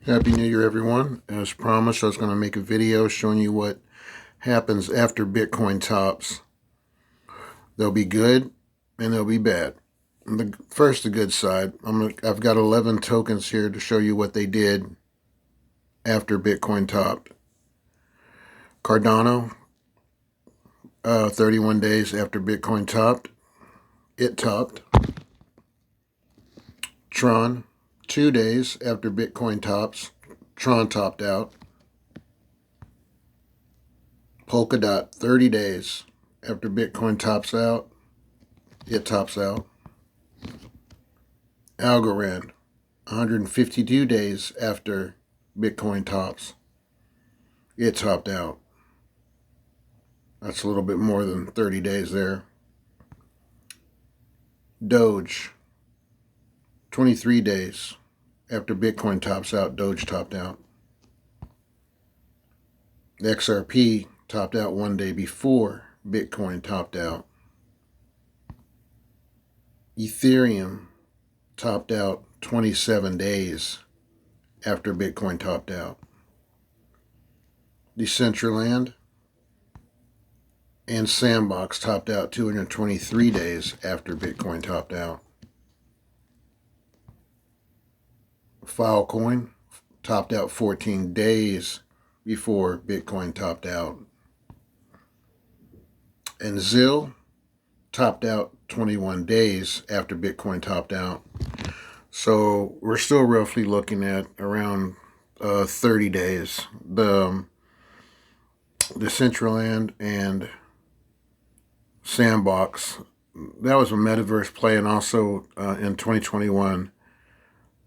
Happy New Year, everyone. As promised, I was going to make a video showing you what happens after Bitcoin tops. They'll be good and they'll be bad. First, the good side. I've got 11 tokens here to show you what they did after Bitcoin topped. Cardano, 31 days after Bitcoin topped. It topped. Tron, 2 days after Bitcoin tops. Tron topped out. Polkadot, 30 days after Bitcoin tops out. It tops out. Algorand, 152 days after Bitcoin tops. It topped out. That's a little bit more than 30 days there. Doge, 23 days after Bitcoin tops out, Doge topped out. XRP topped out 1 day before Bitcoin topped out. Ethereum topped out 27 days after Bitcoin topped out. Decentraland and Sandbox topped out 223 days after Bitcoin topped out. Filecoin topped out 14 days before Bitcoin topped out. And ZIL topped out 21 days after Bitcoin topped out. So we're still roughly looking at around 30 days. The Decentraland and Sandbox, that was a metaverse play, and also in 2021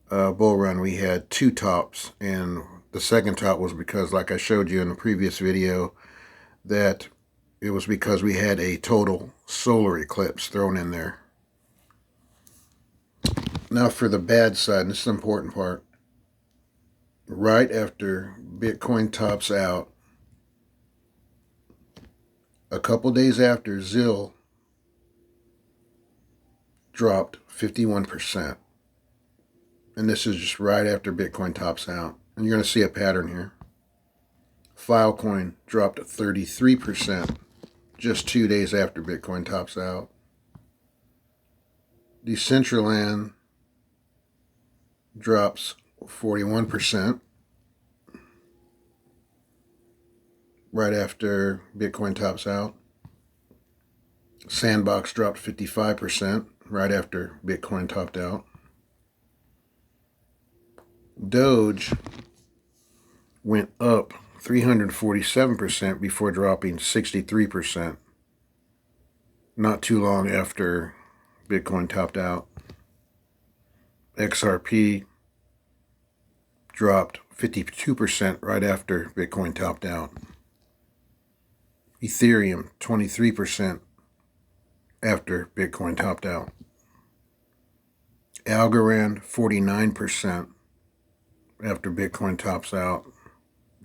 bull run we had 2 tops, and the second top was because, like I showed you in the previous video, that it was because we had a total solar eclipse thrown in there. Now for the bad side, and this is the important part. Right after Bitcoin tops out, a couple days after, ZIL dropped 51%. And this is just right after Bitcoin tops out. And you're going to see a pattern here. Filecoin dropped 33% just 2 days after Bitcoin tops out. Decentraland drops 41% right after Bitcoin tops out. Sandbox dropped 55% right after Bitcoin topped out. Doge went up 347% before dropping 63% not too long after Bitcoin topped out. XRP dropped 52% right after Bitcoin topped out. Ethereum 23% after Bitcoin topped out. Algorand 49% after Bitcoin tops out.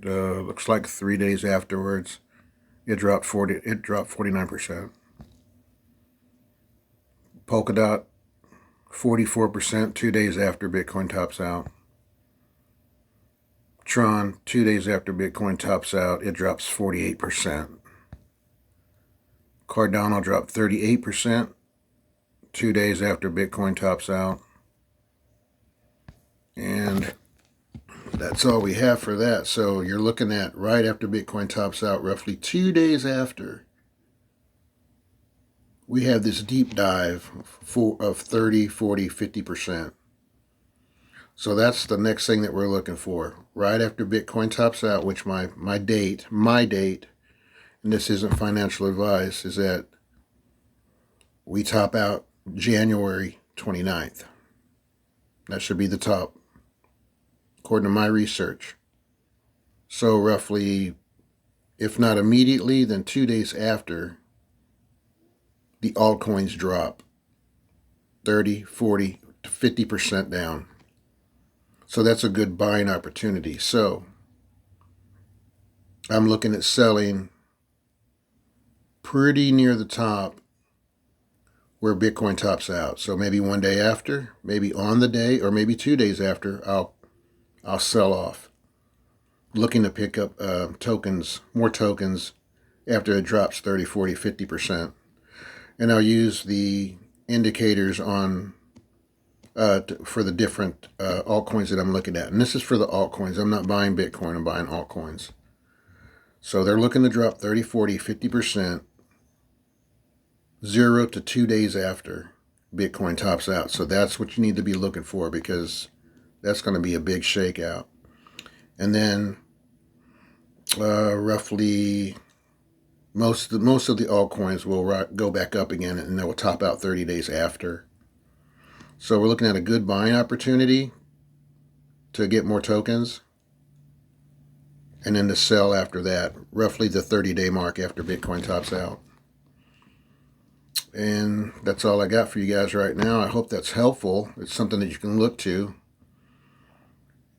Looks like 3 days afterwards it dropped 49%. Polkadot 44% 2 days after Bitcoin tops out. Tron 2 days after Bitcoin tops out, it drops 48%. Cardano dropped 38% 2 days after Bitcoin tops out. And that's all we have for that. So you're looking at right after Bitcoin tops out, roughly 2 days after, we have this deep dive of 30, 40, 50%. So that's the next thing that we're looking for. Right after Bitcoin tops out, which my date, and this isn't financial advice, is that we top out January 29th. That should be the top, according to my research. So roughly, if not immediately, then 2 days after, the altcoins drop 30, 40 to 50% down. So that's a good buying opportunity. So I'm looking at selling pretty near the top where Bitcoin tops out. So maybe 1 day after, maybe on the day, or maybe 2 days after, I'll I'll sell off, looking to pick up tokens, more tokens, after it drops 30, 40, 50%. And I'll use the indicators on for the different altcoins that I'm looking at. And this is for the altcoins. I'm not buying Bitcoin, I'm buying altcoins. So they're looking to drop 30, 40, 50%, 0 to 2 days after Bitcoin tops out. So that's what you need to be looking for, because that's going to be a big shakeout. And then roughly most of the altcoins will go back up again, and they will top out 30 days after. So we're looking at a good buying opportunity to get more tokens, and then to sell after that, roughly the 30-day mark after Bitcoin tops out. And that's all I got for you guys right now. I hope that's helpful. It's something that you can look to.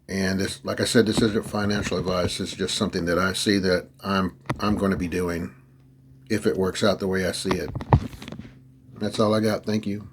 And this, like I said, this isn't financial advice. It's just something that I see that I'm going to be doing if it works out the way I see it. That's all I got. Thank you.